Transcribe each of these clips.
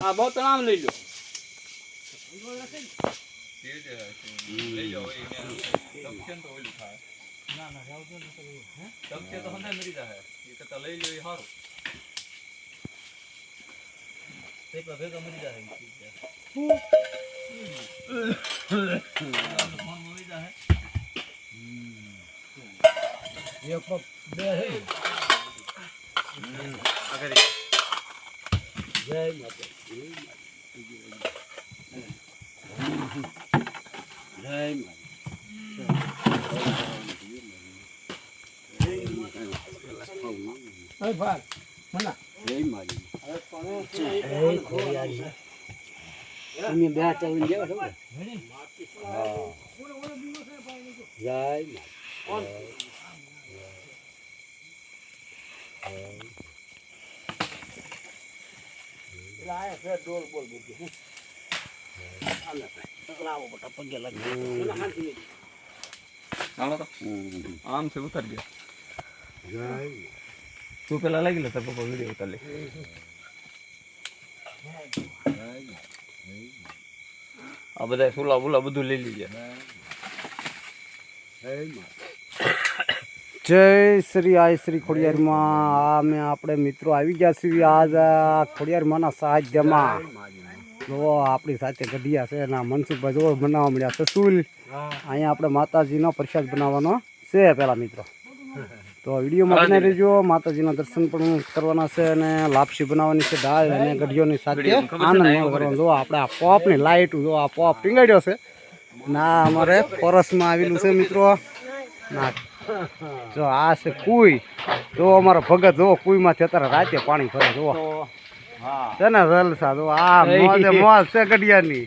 આ બોતલ આમ લઈ લો. આમ છે ઉતાર ગયા. તું પેલા લાગી લે તાર પપ્પા વિડીયો ઉતાર લે. આ બધા સુલા બુલા બધું લઈ લીજે. જય શ્રી આય શ્રી ખોડિયારમાં. અમે આપણે મિત્રો આવી ગયા છીએ આજ ખોડિયારમાંના સાહિત્યમાં. જો આપણી સાથે ગઢિયા છે ના મનસુખભાઈ જો બનાવવા મળ્યા છે સૂલ. અહીંયા આપણે માતાજીનો પ્રસાદ બનાવવાનો છે પહેલાં મિત્રો. તો વિડીયોમાં બનાવી રહેજો. માતાજીના દર્શન પણ કરવાના છે અને લાપસી બનાવવાની છે દાળ અને ગઢિયોની સાથે આનંદ કરવાનો. જો આપણે આ પોપની લાઇટ જો આ પોપ ટીંગાડ્યો છે ના અમારે ફોરસમાં આવેલું છે મિત્રો. ના જો આ છે કુઈ. જો અમારા ભગત જો કુઈમાંથી અત્યારે રાતે પાણી ભરે જો છે ને જલસા. જો આ મોજે મોજ છે ગઢિયાની.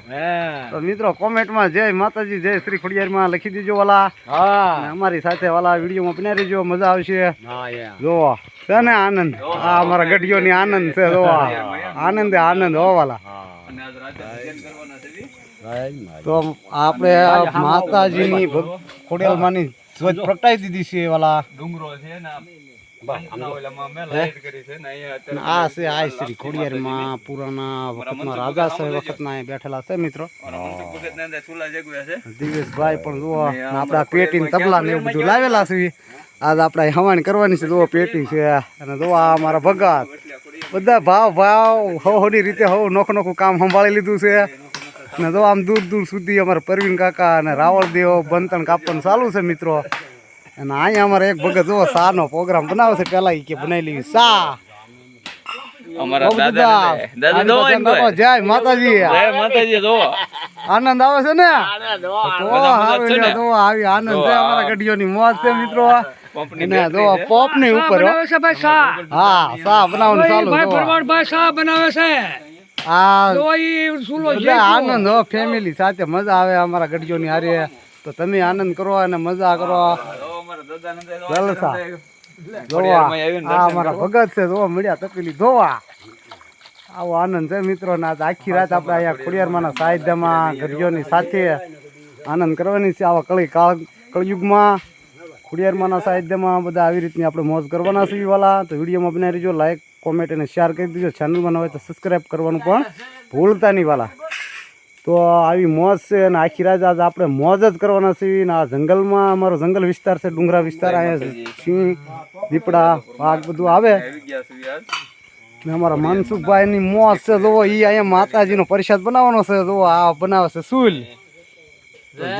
તો મિત્રો કોમેન્ટમાં જય માતાજી જય શ્રી ખોડિયારમાં લખી દેજો વાલા. અમારી સાથે વાલા વિડીયોમાં બનાવી દેજો, મજા આવશે. જો છે ને આનંદ. આ અમારા ગઢિયોની આનંદ છે. જો આનંદ આનંદ હો વાલા. તો આપણે માતાજીની ખોડિયારમાંની ધ્વજ પ્રગટાવી દીધી છે વાલા. ડુંગરો છે ને આ છે આ શ્રી ખોડિયારમાં પુરાના વખતના રાજા છે વખતના બેઠેલા છે મિત્રો. દિવેશભાઈ પણ જુઓ આપડા પેટી તબલા ને એવું બધું લાવેલા છે. આજ આપણે હવાણી કરવાની છે. જુઓ પેટી છે અને જુઓ આ અમારા ભગત બધા ભાવ હવની રીતે હવ નોખું નોખું કામ સંભાળી લીધું છે. ને જો આમ દૂર દૂર સુધી અમારે પરવીન કાકા અને રાવળ દેવ બંતણ કાપવાનું ચાલુ છે મિત્રો. અને અહીંયા અમારે એક ભગત જો સા નો પ્રોગ્રામ બનાવે છે. પેલા કે બનાવી લેવી સા. જય માતાજી. આનંદ આવે છે ને તો આવી આનંદ છે. અમારા ગઢિયોની મોજ છે મિત્રો. પોપ ની ઉપર હા સા બનાવવાનું ચાલુ બનાવે છે. આનંદ હો ફેમિલી સાથે મજા આવે અમારા ગઢિયોની હારે. તો તમે આનંદ કરો અને મજા કરો. જલસા જોવા આ અમારા ભગત છે. જોવા મળ્યા તપેલી જોવા આવો આનંદ છે મિત્રો. ના આખી રાત આપણે અહીંયા ખોડિયારમાંના સાહિત્યમાં ગઢિયોની સાથે આનંદ કરવાની છે. આવા કળયુગમાં ખોડિયારમાંના સાહિત્યમાં બધા આવી રીતની આપણે મોજ કરવાના છે વાલા. તો વિડીયોમાં બનાવી દેજો, લાઈક કોમેન્ટ અને શેર કરી દીજો. ચેનલમાં ન હોય તો સબસ્ક્રાઈબ કરવાનું પણ ભૂલતા નહીં વાલા. તો આવી મોજ છે અને આખી રાત આજ આપણે મોજ જ કરવાના છીએ. ને આ જંગલમાં અમારો જંગલ વિસ્તાર છે, ડુંગરા વિસ્તાર. અહીંયા સિંહ દીપડા વાઘ બધું આવે. ને અમારા મનસુખભાઈની મોજ છે. જુઓ એ અહીંયા માતાજીનો પ્રસાદ બનાવવાનો છે. જુઓ આ બનાવે છે સૂલ.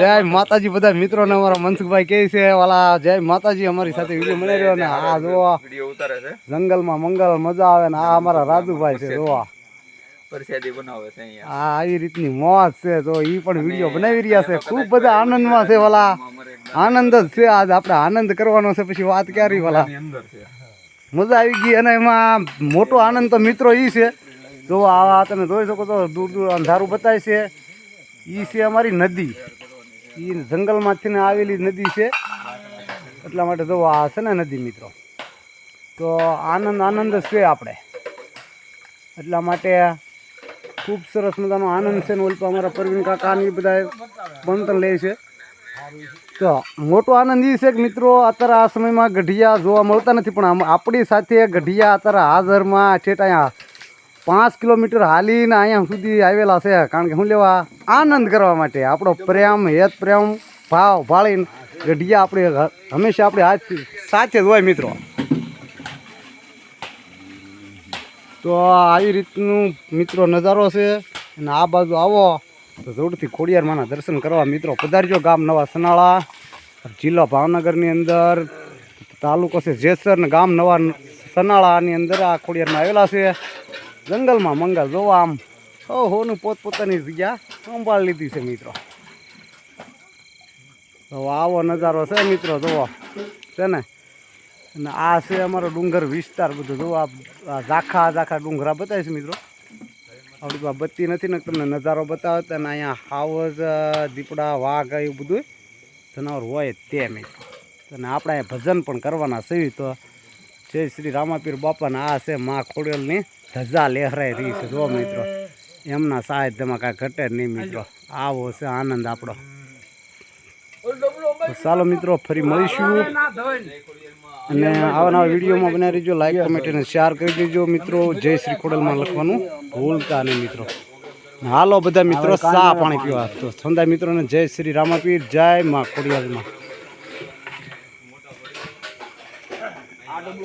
જય માતાજી બધા મિત્રોને અમારા મનસુખભાઈ કહે છે વાલા જય માતાજી. અમારી સાથે વિડીયો બનાવી રહ્યો ને આ જુઓ જંગલમાં મંગલ મજા આવે ને આ અમારા રાજુભાઈ છે. જુઓ આવી રીતની મોજ છે. તો એ પણ વિડીયો બનાવી રહ્યા છે. ખૂબ બધા આનંદમાં છે વાલા. આનંદ જ છે આજ આપણે આનંદ કરવાનો છે. પછી વાત ક્યારે વાલા મજા આવી ગઈ. અને એમાં મોટો આનંદ તો મિત્રો એ છે. જો આ તમે જોઈ શકો તો દૂર દૂર અંધારું બતાવે છે. એ છે અમારી નદી. એ જંગલમાંથી આવેલી નદી છે. એટલા માટે જો આ છે ને નદી મિત્રો. તો આનંદ જ છે આપણે. એટલા માટે ખૂબ સરસ મજાનો આનંદ છે. ને ઓલતો અમારા પરવીન કાકા ને બધા બંતન લે છે. તો મોટો આનંદ એ છે કે મિત્રો અત્યારે આ સમયમાં ગઢિયા જોવા મળતા નથી. પણ આપણી સાથે ગઢિયા અત્યારે હાજરમાં છે. ત્યાં 5 કિલોમીટર હાલીને અહીંયા સુધી આવેલા છે, કારણ કે શું લેવા આનંદ કરવા માટે આપણો પ્રેમ હેત પ્રેમ ભાવ ભાળીને ગઢિયા આપણે હંમેશા આપણે હાથ સાથે જ હોય મિત્રો. તો આવી રીતનું મિત્રો નજારો છે. અને આ બાજુ આવો તો જોરથી ખોડિયારમાંના દર્શન કરવા મિત્રો પધારજો. ગામ નવા સનાળા, જિલ્લો ભાવનગરની અંદર, તાલુકો છે જેસર ને ગામ નવા સનાળાની અંદર આ ખોડિયારમાં આવેલા છે. જંગલમાં મંગલ જોવા આમ હોનું પોતપોતાની જગ્યા સંભાળ લીધી છે મિત્રો. તો આવો નજારો છે મિત્રો, જોવો છે ને. અને આ છે અમારો ડુંગર વિસ્તાર બધું. જો આ ઝાખા ડુંગરા બતાવીશ મિત્રો. આપણી પાસે બત્તી નથી ને તમને નજારો બતાવતા. ને અહીંયા હાવજ, દીપડા, વાઘ એવું બધું જનાવર હોય તે મિત્રો. અને આપણે અહીંયા ભજન પણ કરવાના છે. તો જય શ્રી રામાપીર બાપાના આ છે મા ખોડિયાલની ધજા લહેરાઈ રહી છે. જો મિત્રો એમના સાહિત્યમાં કાંઈ ઘટે નહીં મિત્રો. આવો છે આનંદ આપણો. તો ચાલો મિત્રો ફરી મળીશું. અને આવા નવા વિડીયોમાં બનાવી રહેજો. લાઈક કમેન્ટ અને શેર કરી દેજો મિત્રો. જય શ્રી ખોડલમાં લખવાનું ભૂલતા નહીં મિત્રો. હાલો બધા મિત્રો ચા પાણી પીવા. તો સંધા મિત્રોને જય શ્રી રામાપીર, જય મા ખોડિયાલમાં.